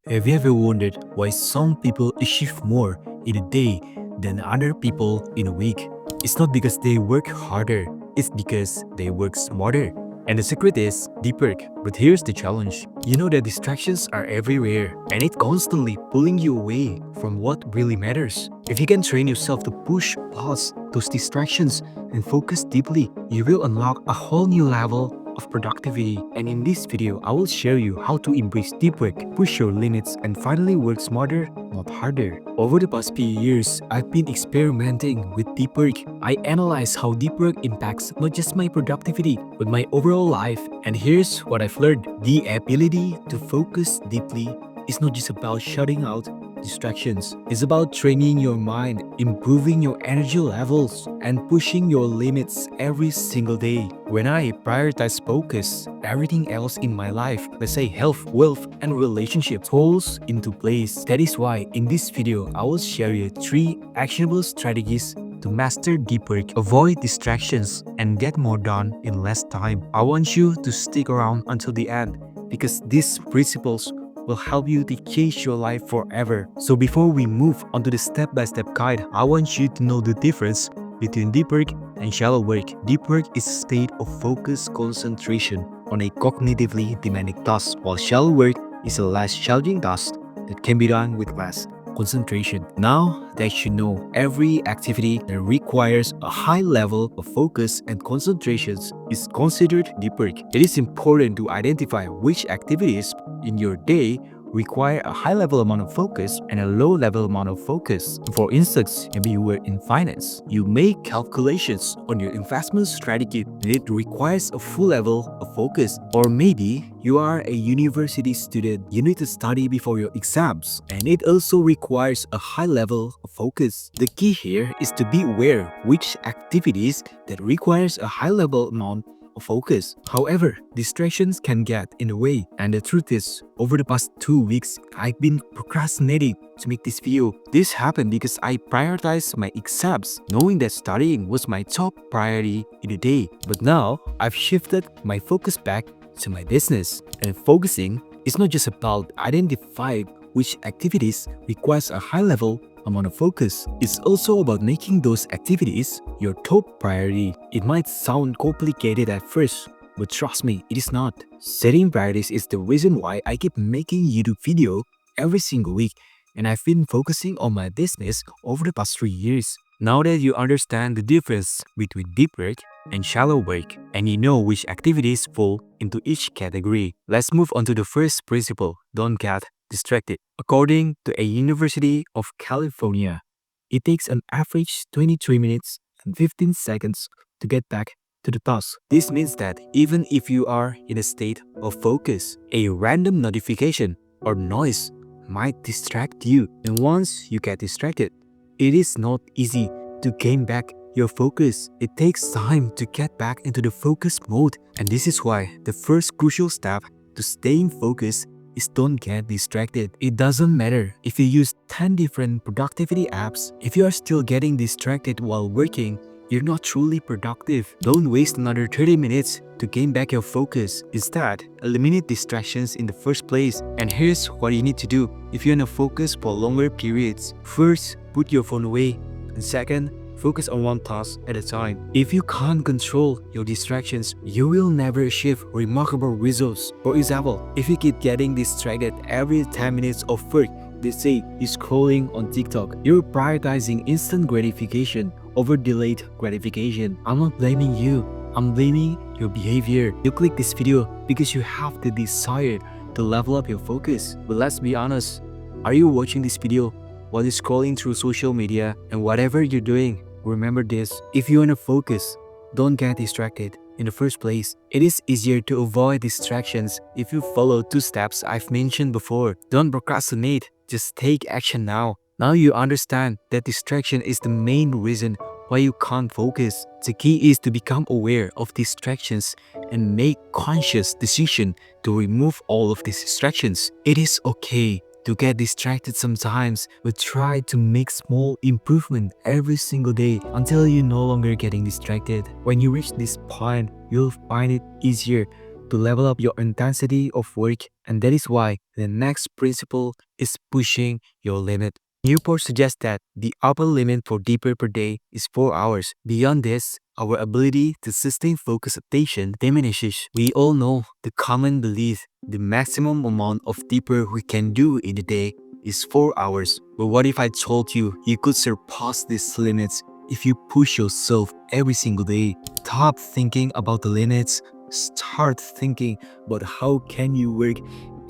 Have you ever wondered why some people achieve more in a day than other people in a week? It's not because they work harder, it's because they work smarter. And the secret is deep work. But here's the challenge. You know that distractions are everywhere and it's constantly pulling you away from what really matters. If you can train yourself to push past those distractions and focus deeply, you will unlock a whole new level of productivity. And in this video, I will show you how to embrace deep work, push your limits, and finally work smarter, not harder. Over the past few years, I've been experimenting with deep work. I analyze how deep work impacts not just my productivity, but my overall life. And here's what I've learned. The ability to focus deeply is not just about shutting out distractions. It's about training your mind, improving your energy levels, and pushing your limits every single day. When I prioritize focus, everything else in my life, let's say health, wealth, and relationships, falls into place. That is why in this video, I will share you 3 actionable strategies to master deep work, avoid distractions, and get more done in less time. I want you to stick around until the end because these principles will help you to change your life forever. So before we move on to the step-by-step guide, I want you to know the difference between deep work and shallow work. Deep work is a state of focused concentration on a cognitively demanding task, while shallow work is a less challenging task that can be done with less concentration. Now that you know, every activity that requires a high level of focus and concentration is considered deep work. It is important to identify which activities in your day require a high level amount of focus and a low level amount of focus. For instance, maybe you were in finance. You make calculations on your investment strategy and it requires a full level of focus. Or maybe you are a university student. You need to study before your exams and it also requires a high level of focus. The key here is to be aware which activities that requires a high level amount of focus. However, distractions can get in the way, and the truth is, over the past 2 weeks, I've been procrastinating to make this video. This happened because I prioritized my exams, knowing that studying was my top priority in the day. But now, I've shifted my focus back to my business. And focusing is not just about identifying which activities requires a high level amount of focus. It's also about making those activities your top priority. It might sound complicated at first, but trust me, it is not. Setting priorities is the reason why I keep making YouTube video every single week, and I've been focusing on my business over the past 3 years. Now that you understand the difference between deep work and shallow work, and you know which activities fall into each category, let's move on to the first principle. Don't get distracted. According to a University of California, it takes an average 23 minutes and 15 seconds to get back to the task. This means that even if you are in a state of focus, a random notification or noise might distract you. And once you get distracted, it is not easy to gain back your focus. It takes time to get back into the focus mode. And this is why the first crucial step to staying focused is don't get distracted. It doesn't matter if you use 10 different productivity apps. If you are still getting distracted while working, you're not truly productive. Don't waste another 30 minutes to gain back your focus. Instead, eliminate distractions in the first place. And here's what you need to do if you want to focus for longer periods. First, put your phone away. And second, focus on one task at a time. If you can't control your distractions, you will never achieve remarkable results. For example, if you keep getting distracted every 10 minutes of work, let's say you're scrolling on TikTok, you're prioritizing instant gratification over delayed gratification. I'm not blaming you, I'm blaming your behavior. You click this video because you have the desire to level up your focus. But let's be honest, are you watching this video while you're scrolling through social media? And whatever you're doing, remember this: if you want to focus, don't get distracted in the first place. It is easier to avoid distractions if you follow 2 steps I've mentioned before. Don't procrastinate, just take action now. Now you understand that distraction is the main reason why you can't focus. The key is to become aware of distractions and make conscious decision to remove all of these distractions. It is okay to get distracted sometimes, but try to make small improvement every single day until you're no longer getting distracted. When you reach this point, you'll find it easier to level up your intensity of work, and that is why the next principle is pushing your limit. Newport suggests that the upper limit for deeper per day is 4 hours. Beyond this, our ability to sustain focused attention diminishes. We all know the common belief the maximum amount of deeper we can do in a day is 4 hours. But what if I told you you could surpass these limits if you push yourself every single day? Stop thinking about the limits. Start thinking about how can you work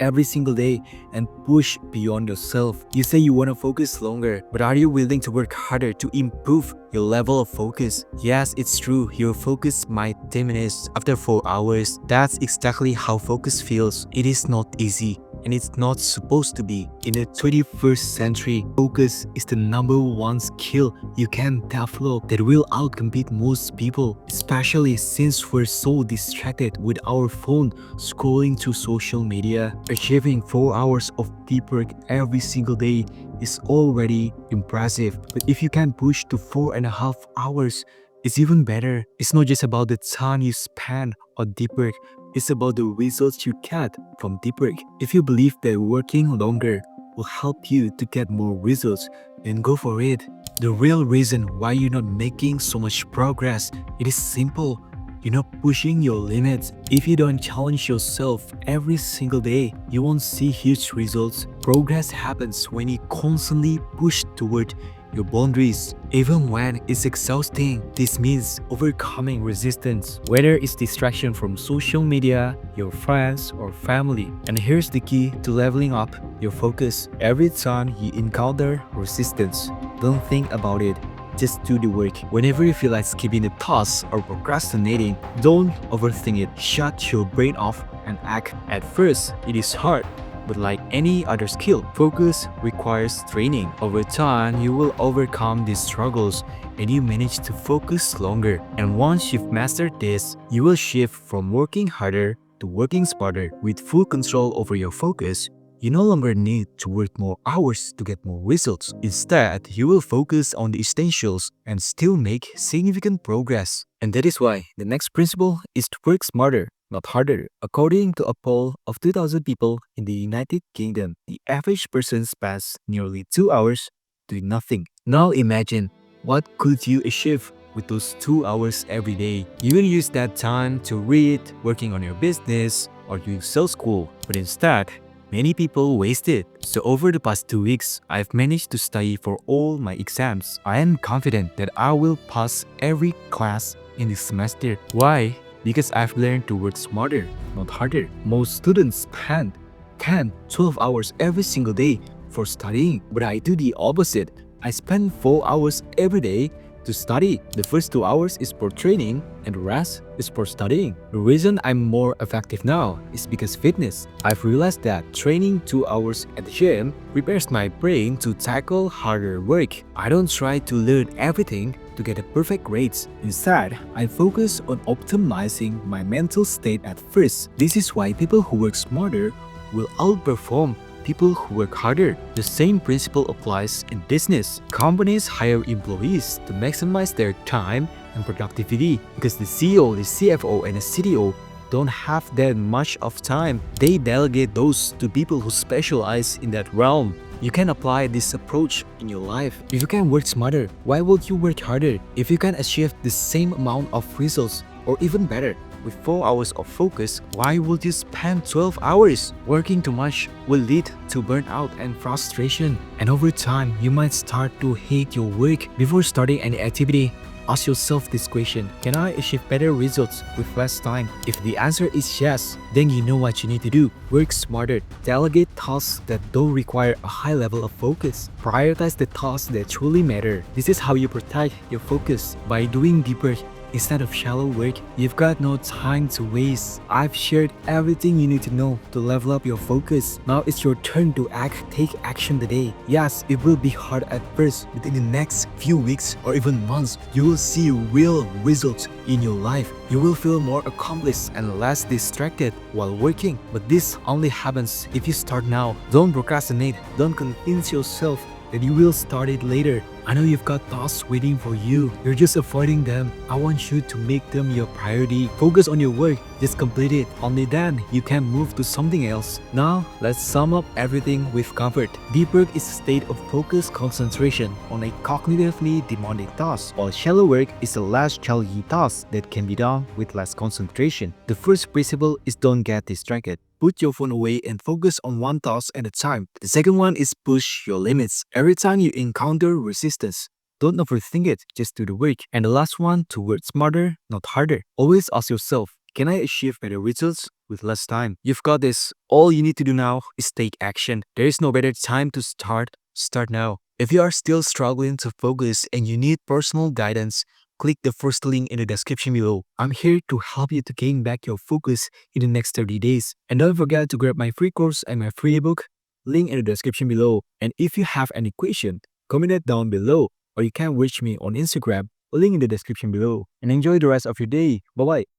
every single day and push beyond yourself. You say you want to focus longer, but are you willing to work harder to improve your level of focus? Yes, it's true, your focus might diminish after 4 hours. That's exactly how focus feels. It is not easy, and it's not supposed to be. In the 21st century, focus is the #1 skill you can develop that will outcompete most people, especially since we're so distracted with our phone scrolling through social media. Achieving 4 hours of deep work every single day is already impressive, but if you can push to 4.5 hours, it's even better. It's not just about the time you spend on deep work, it's about the results you get from deep work. If you believe that working longer will help you to get more results, then go for it. The real reason why you're not making so much progress, it is simple. You're not pushing your limits. If you don't challenge yourself every single day, you won't see huge results. Progress happens when you constantly push toward your boundaries, even when it's exhausting. This means overcoming resistance, whether it's distraction from social media, your friends, or family. And here's the key to leveling up your focus. Every time you encounter resistance, don't think about it. Just do the work. Whenever you feel like skipping the task or procrastinating, don't overthink it. Shut your brain off and act. At first, it is hard, but like any other skill, focus requires training. Over time, you will overcome these struggles and you manage to focus longer. And once you've mastered this, you will shift from working harder to working smarter. With full control over your focus, you no longer need to work more hours to get more results. Instead, you will focus on the essentials and still make significant progress. And that is why the next principle is to work smarter, not harder. According to a poll of 2,000 people in the United Kingdom, the average person spends nearly 2 hours doing nothing. Now imagine, what could you achieve with those 2 hours every day? You will use that time to read, working on your business, or doing sales school. But instead, many people waste it. So over the past 2 weeks, I've managed to study for all my exams. I am confident that I will pass every class in this semester. Why? Because I've learned to work smarter, not harder. Most students spend 10, 12 hours every single day for studying, but I do the opposite. I spend 4 hours every day to study. The first 2 hours is for training and the rest is for studying. The reason I'm more effective now is because fitness. I've realized that training 2 hours at the gym prepares my brain to tackle harder work. I don't try to learn everything to get a perfect grades. Instead, I focus on optimizing my mental state at first. This is why people who work smarter will outperform people who work harder. The same principle applies in business. Companies hire employees to maximize their time and productivity because the CEO, the CFO, and the CTO don't have that much of time. They delegate those to people who specialize in that realm. You can apply this approach in your life. If you can work smarter, why would you work harder? If you can achieve the same amount of results or even better with 4 hours of focus, why would you spend 12 hours? Working too much will lead to burnout and frustration. And over time, you might start to hate your work. Before starting any activity, ask yourself this question: can I achieve better results with less time? If the answer is yes, then you know what you need to do. Work smarter. Delegate tasks that don't require a high level of focus. Prioritize the tasks that truly matter. This is how you protect your focus. By doing deeper instead of shallow work, you've got no time to waste. I've shared everything you need to know to level up your focus. Now it's your turn to take action today. Yes, it will be hard at first, but in the next few weeks or even months, you will see real results in your life. You will feel more accomplished and less distracted while working. But this only happens if you start now. Don't procrastinate. Don't convince yourself that you will start it later. I know you've got tasks waiting for you. You're just avoiding them. I want you to make them your priority. Focus on your work. Just complete it. Only then you can move to something else. Now, let's sum up everything we've covered. Deep work is a state of focused concentration on a cognitively demanding task, while shallow work is a less challenging task that can be done with less concentration. The first principle is don't get distracted. Put your phone away and focus on one task at a time. The second one is push your limits. Every time you encounter resistance, don't overthink it, just do the work. And the last one, to work smarter, not harder. Always ask yourself, can I achieve better results with less time? You've got this. All you need to do now is take action. There is no better time to start. Start now. If you are still struggling to focus and you need personal guidance, click the first link in the description below. I'm here to help you to gain back your focus in the next 30 days. And don't forget to grab my free course and my free ebook, link in the description below. And if you have any question, comment it down below, or you can reach me on Instagram, link in the description below. And enjoy the rest of your day. Bye bye.